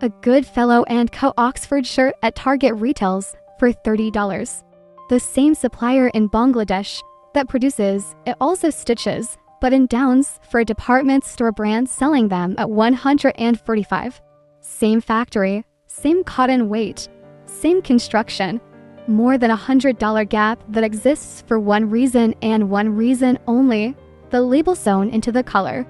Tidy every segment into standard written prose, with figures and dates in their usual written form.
A Goodfellow & Co. Oxford shirt at Target retails for $30. The same supplier in Bangladesh that produces it also stitches button-downs for a department store brand selling them at $145. Same factory, same cotton weight, same construction, more than $100 gap that exists for one reason and one reason only: the label sewn into the color.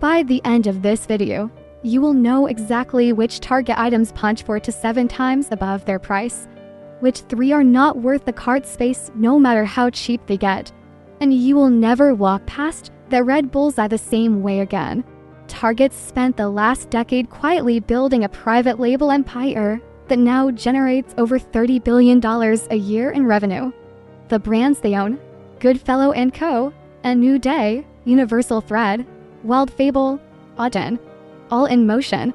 By the end of this video, you will know exactly which Target items punch 4 to 7 times above their price, which 3 are not worth the cart space no matter how cheap they get, and you will never walk past that red bullseye the same way again. Target spent the last decade quietly building a private label empire that now generates over $30 billion a year in revenue. The brands they own: Goodfellow & Co., A New Day, Universal Thread, Wild Fable, Auden, All In Motion,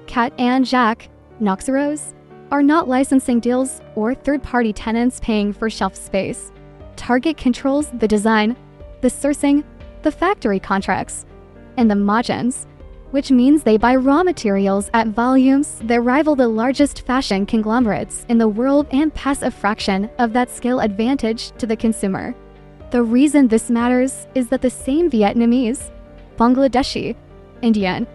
Cat and Jack, Noxeros, are not licensing deals or third-party tenants paying for shelf space. Target controls the design, the sourcing, the factory contracts, and the margins, which means they buy raw materials at volumes that rival the largest fashion conglomerates in the world and pass a fraction of that scale advantage to the consumer. The reason this matters is that the same Vietnamese, Bangladeshi, Indian,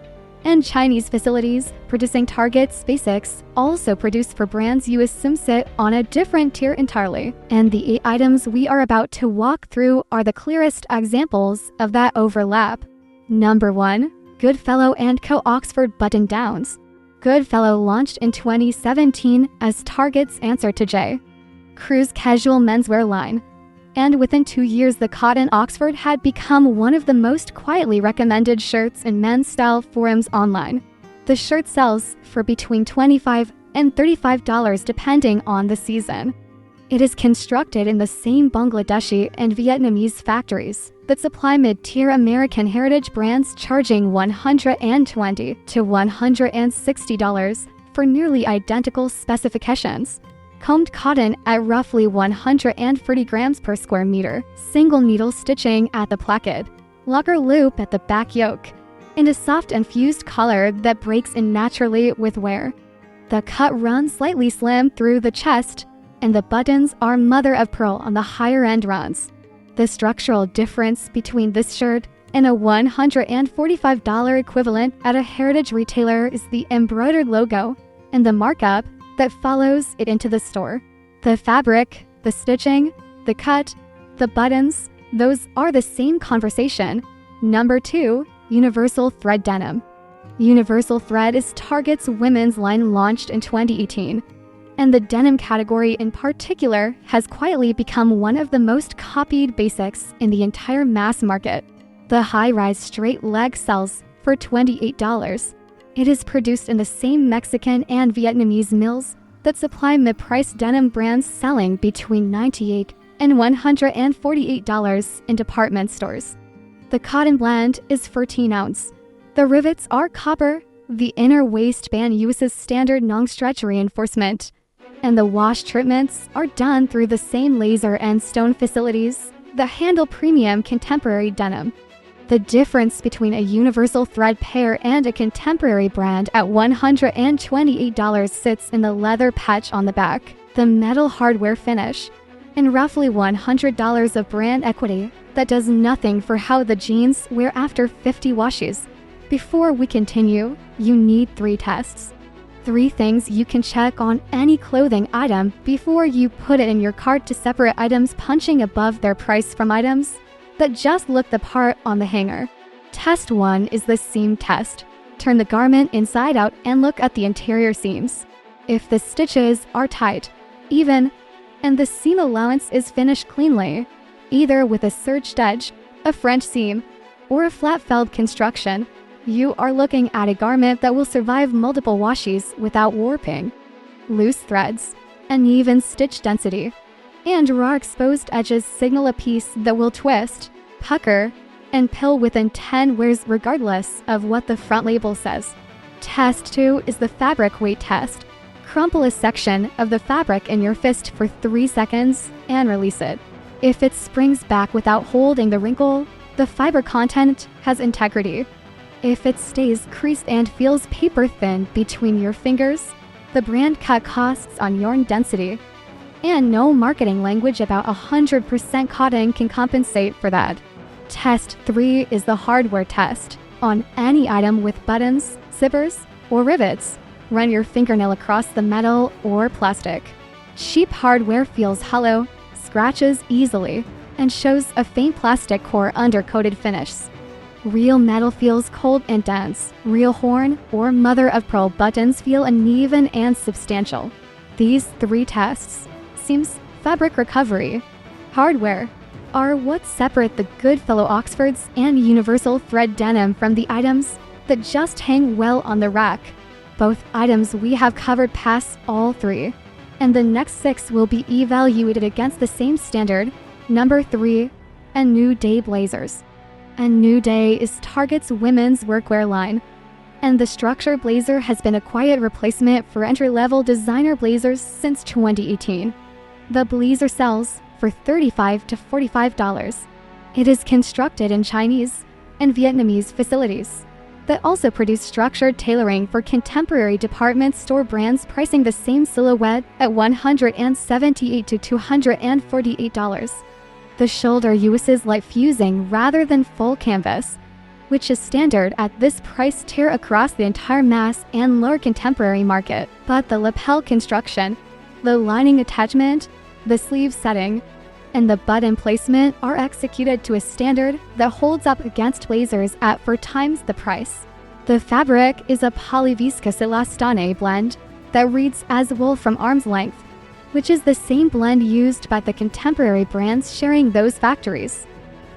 and Chinese facilities producing Target's basics also produce for brands you assume sit on a different tier entirely. And the 8 items we are about to walk through are the clearest examples of that overlap. Number 1. Goodfellow & Co. Oxford button-downs. Goodfellow launched in 2017 as Target's answer to J. Crew's casual menswear line, and within 2 years the cotton Oxford had become one of the most quietly recommended shirts in men's style forums online. The shirt sells for between $25 and $35 depending on the season. It is constructed in the same Bangladeshi and Vietnamese factories that supply mid-tier American heritage brands, charging $120 to $160 for nearly identical specifications. Combed cotton at roughly 140 grams per square meter, single needle stitching at the placket, locker loop at the back yoke, and a soft and fused collar that breaks in naturally with wear. The cut runs slightly slim through the chest, and the buttons are mother of pearl on the higher end runs. The structural difference between this shirt and a $145 equivalent at a heritage retailer is the embroidered logo and the markup that follows it into the store. The fabric, the stitching, the cut, the buttons, those are the same conversation. Number 2. Universal Thread Denim. Universal Thread is Target's women's line launched in 2018. And the denim category in particular has quietly become one of the most copied basics in the entire mass market. The high-rise straight leg sells for $28. It is produced in the same Mexican and Vietnamese mills that supply mid-price denim brands, selling between $98 and $148 in department stores. The cotton blend is 14 ounce. The rivets are copper, the inner waistband uses standard non-stretch reinforcement, and the wash treatments are done through the same laser and stone facilities that handle premium contemporary denim. The difference between a universal thread pair and a contemporary brand at $128 sits in the leather patch on the back, the metal hardware finish, and roughly $100 of brand equity that does nothing for how the jeans wear after 50 washes. Before we continue, you need 3 tests. 3 things you can check on any clothing item before you put it in your cart to separate items punching above their price from items that just look the part on the hanger. Test 1 is the seam test. Turn the garment inside out and look at the interior seams. If the stitches are tight, even, and the seam allowance is finished cleanly, either with a serged edge, a French seam, or a flat felled construction, you are looking at a garment that will survive multiple washes without warping. Loose threads, uneven stitch density, and raw exposed edges signal a piece that will twist, pucker, and pill within 10 wears regardless of what the front label says. Test 2 is the fabric weight test. Crumple a section of the fabric in your fist for 3 seconds and release it. If it springs back without holding the wrinkle, the fiber content has integrity. if it stays creased and feels paper-thin between your fingers, the brand cut costs on yarn density. And no marketing language about 100% cotton can compensate for that. Test 3 is the hardware test. On any item with buttons, zippers, or rivets, run your fingernail across the metal or plastic. Cheap hardware feels hollow, scratches easily, and shows a faint plastic core undercoated finish. Real metal feels cold and dense. Real horn or mother-of-pearl buttons feel uneven and substantial. These 3 tests seems fabric recovery. Hardware are what separate the Goodfellow Oxfords and universal thread denim from the items that just hang well on the rack. Both items we have covered pass all 3, and the next 6 will be evaluated against the same standard. Number 3, A New Day blazers. A New Day is Target's women's workwear line, and the structure blazer has been a quiet replacement for entry-level designer blazers since 2018. The blazer sells for $35 to $45. It is constructed in Chinese and Vietnamese facilities that also produce structured tailoring for contemporary department store brands, pricing the same silhouette at $178 to $248. The shoulder uses light fusing rather than full canvas, which is standard at this price tier across the entire mass and lower contemporary market. But the lapel construction, the lining attachment, the sleeve setting, and the button placement are executed to a standard that holds up against blazers at 4 times the price. The fabric is a polyviscous elastane blend that reads as wool from arm's length, which is the same blend used by the contemporary brands sharing those factories.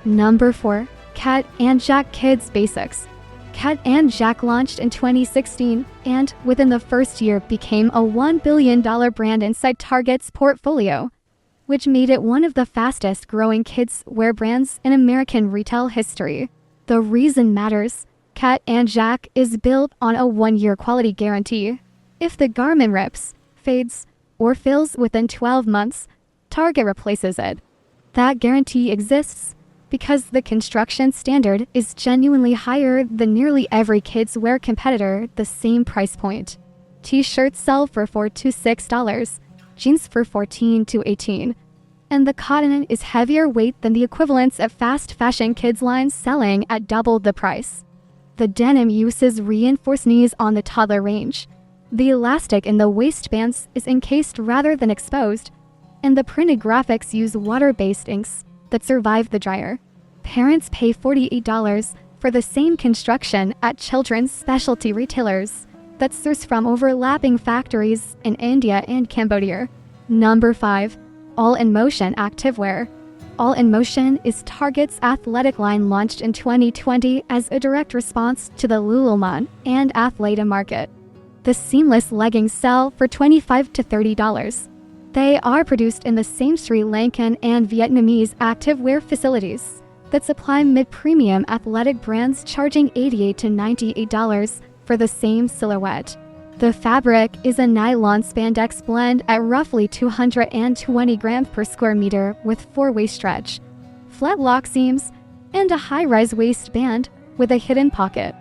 Number 4, Cat and Jack Kids Basics. Cat and Jack launched in 2016 and, within the first year, became a $1 billion brand inside Target's portfolio, which made it one of the fastest-growing kids' wear brands in American retail history. The reason matters. Cat and Jack is built on a 1-year quality guarantee. If the garment rips, fades, or fails within 12 months, Target replaces it. That guarantee exists because the construction standard is genuinely higher than nearly every kids' wear competitor, the same price point. T-shirts sell for $4 to $6. Jeans for $14 to $18, and the cotton is heavier weight than the equivalents of fast fashion kids lines selling at double the price. The denim uses reinforced knees on the toddler range. The elastic in the waistbands is encased rather than exposed, and the printed graphics use water-based inks that survive the dryer. Parents pay $48 for the same construction at children's specialty retailers that source from overlapping factories in India and Cambodia. Number 5, In Motion Activewear. In Motion is Target's athletic line launched in 2020 as a direct response to the Lululemon and Athleta market. The seamless leggings sell for $25 to $30. They are produced in the same Sri Lankan and Vietnamese activewear facilities that supply mid-premium athletic brands, charging $88 to $98 for the same silhouette. The fabric is a nylon spandex blend at roughly 220 grams per square meter with 4-way stretch, flat lock seams, and a high-rise waistband with a hidden pocket.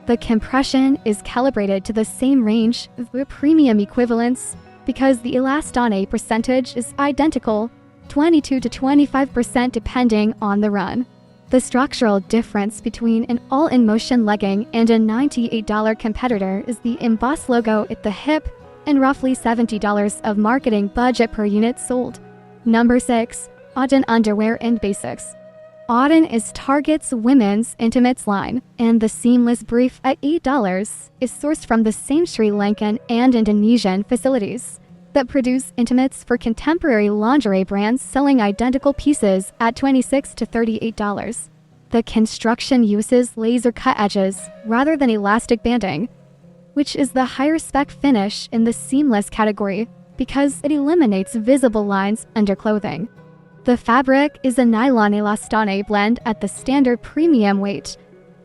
The compression is calibrated to the same range of the premium equivalents because the elastane percentage is identical, 22 to 25% depending on the run. The structural difference between an In Motion legging and a $98 competitor is the embossed logo at the hip and roughly $70 of marketing budget per unit sold. Number 6, Auden Underwear and Basics. Auden is Target's women's intimates line, and the seamless brief at $8 is sourced from the same Sri Lankan and Indonesian facilities that produce intimates for contemporary lingerie brands, selling identical pieces at $26 to $38. The construction uses laser cut edges rather than elastic banding, which is the higher spec finish in the seamless category because it eliminates visible lines under clothing. The fabric is a nylon elastane blend at the standard premium weight,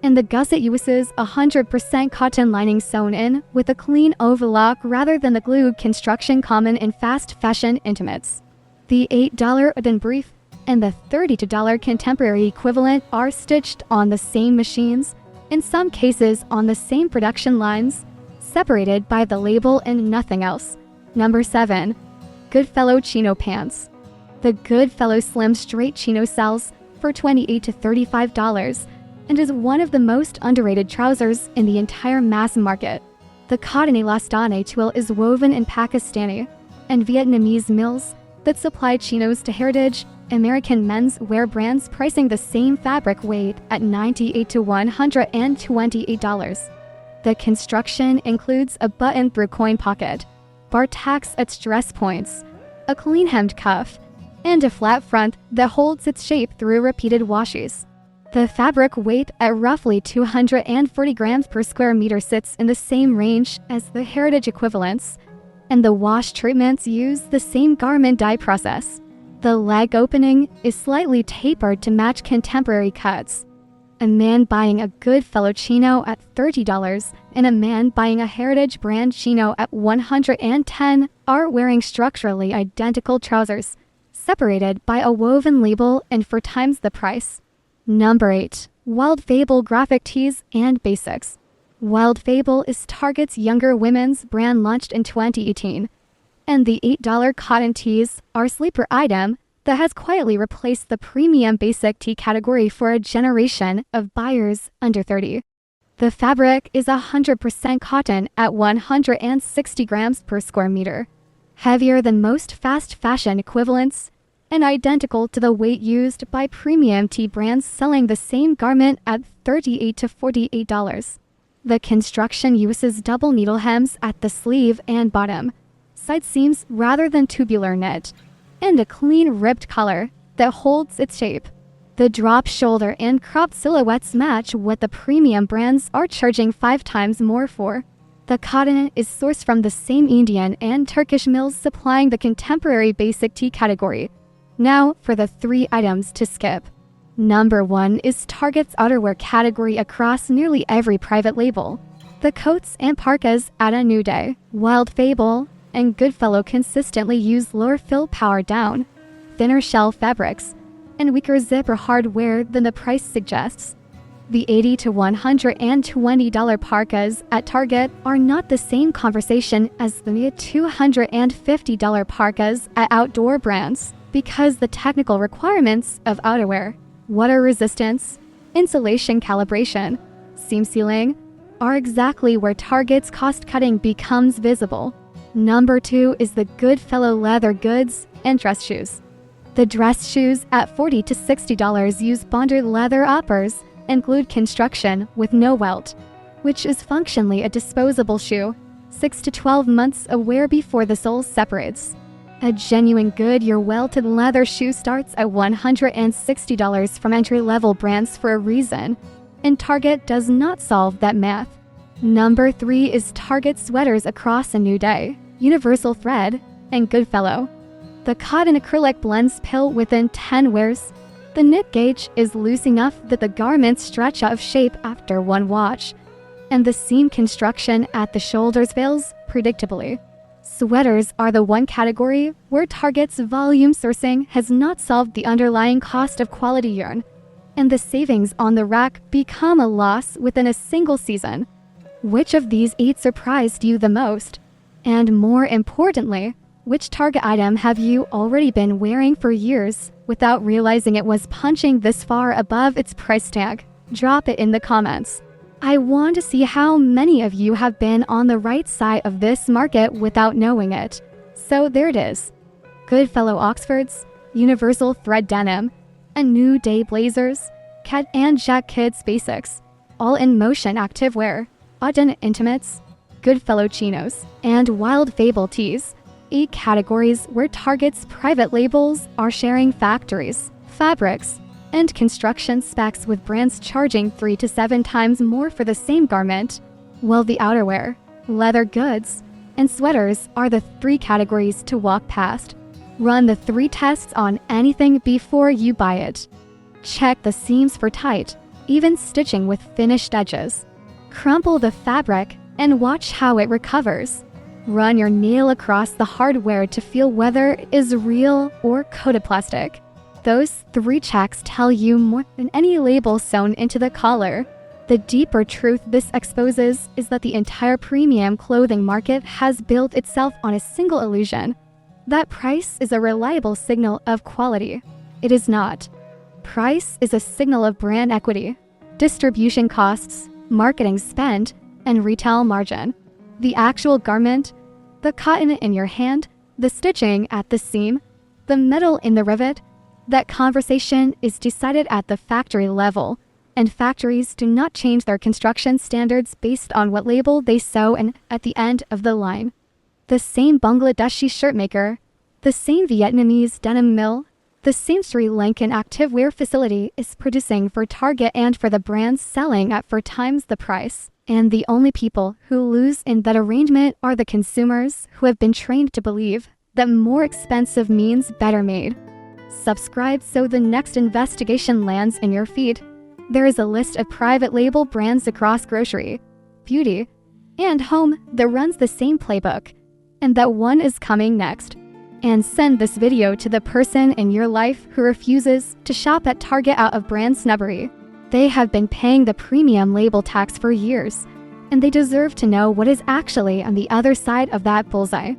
and the gusset uses 100% cotton lining sewn in with a clean overlock rather than the glued construction common in fast fashion intimates. The $8 Auden brief and the $32 contemporary equivalent are stitched on the same machines in some cases on the same production lines, separated by the label and nothing else. Number 7. Goodfellow Chino Pants. The Goodfellow Slim Straight Chino sells for $28 to $35 and is one of the most underrated trousers in the entire mass market. The cotton elastane twill is woven in Pakistani and Vietnamese mills that supply chinos to heritage American men's wear brands, pricing the same fabric weight at $98 to $128. The construction includes a button-through coin pocket, bar tacks at stress points, a clean-hemmed cuff, and a flat front that holds its shape through repeated washes. The fabric weight at roughly 240 grams per square meter sits in the same range as the heritage equivalents, and the wash treatments use the same garment dye process. The leg opening is slightly tapered to match contemporary cuts. A man buying a Goodfellow chino at $30 and a man buying a heritage brand chino at $110 are wearing structurally identical trousers, separated by a woven label and 4 times the price. Number 8. Wild Fable Graphic Tees and Basics. Wild Fable is Target's younger women's brand, launched in 2018. And the $8 cotton tees are a sleeper item that has quietly replaced the premium basic tee category for a generation of buyers under 30. The fabric is 100% cotton at 160 grams per square meter, heavier than most fast fashion equivalents, and identical to the weight used by premium tee brands selling the same garment at $38 to $48. The construction uses double needle hems at the sleeve and bottom, side seams rather than tubular knit, and a clean ribbed collar that holds its shape. The drop shoulder and cropped silhouettes match what the premium brands are charging 5 times more for. The cotton is sourced from the same Indian and Turkish mills supplying the contemporary basic tee category. Now for the 3 items to skip. Number 1 is Target's outerwear category across nearly every private label. The coats and parkas add a new day. Wild Fable and Goodfellow consistently use lower fill power down, thinner shell fabrics, and weaker zipper hardware than the price suggests. The $80 to $120 parkas at Target are not the same conversation as the $250 parkas at outdoor brands, because the technical requirements of outerwear, water resistance, insulation calibration, seam sealing, are exactly where Target's cost-cutting becomes visible. Number 2 is the Goodfellow leather goods and dress shoes. The dress shoes at $40 to $60 use bonded leather uppers and glued construction with no welt, which is functionally a disposable shoe, 6 to 12 months of wear before the sole separates. A genuine Goodyear welted leather shoe starts at $160 from entry-level brands for a reason, and Target does not solve that math. Number 3 is Target sweaters across a new day, universal thread, and Goodfellow. The cotton acrylic blends pill within 10 wears. The knit gauge is loose enough that the garments stretch out of shape after 1 wash, and the seam construction at the shoulders fails predictably. Sweaters are the one category where Target's volume sourcing has not solved the underlying cost of quality yarn, and the savings on the rack become a loss within a single season. Which of these 8 surprised you the most? And more importantly, which Target item have you already been wearing for years without realizing it was punching this far above its price tag? Drop it in the comments. I want to see how many of you have been on the right side of this market without knowing it. So there it is. Goodfellow Oxfords, universal thread denim, a new day blazers, cat and jack kids basics, all in motion activewear, Auden Intimates, Goodfellow chinos, and Wild Fable tees. 8 categories where Target's private labels are sharing factories, fabrics, and construction specs with brands charging 3 to 7 times more for the same garment, while the outerwear, leather goods, and sweaters are the 3 categories to walk past. Run the 3 tests on anything before you buy it. Check the seams for tight, even stitching with finished edges. Crumple the fabric and watch how it recovers. Run your nail across the hardware to feel whether it is real or coated plastic. Those 3 checks tell you more than any label sewn into the collar. The deeper truth this exposes is that the entire premium clothing market has built itself on a single illusion: that price is a reliable signal of quality. It is not. Price is a signal of brand equity, distribution costs, marketing spend, and retail margin. The actual garment, the cotton in your hand, the stitching at the seam, the metal in the rivet, that conversation is decided at the factory level, and factories do not change their construction standards based on what label they sew in at the end of the line. The same Bangladeshi shirt maker, the same Vietnamese denim mill, the same Sri Lankan activewear facility is producing for Target and for the brands selling at 4 times the price. And the only people who lose in that arrangement are the consumers who have been trained to believe that more expensive means better made. Subscribe so the next investigation lands in your feed. There is a list of private label brands across grocery, beauty, and home that runs the same playbook, and that one is coming next. And send this video to the person in your life who refuses to shop at Target out of brand snobbery. They have been paying the premium label tax for years, and they deserve to know what is actually on the other side of that bullseye.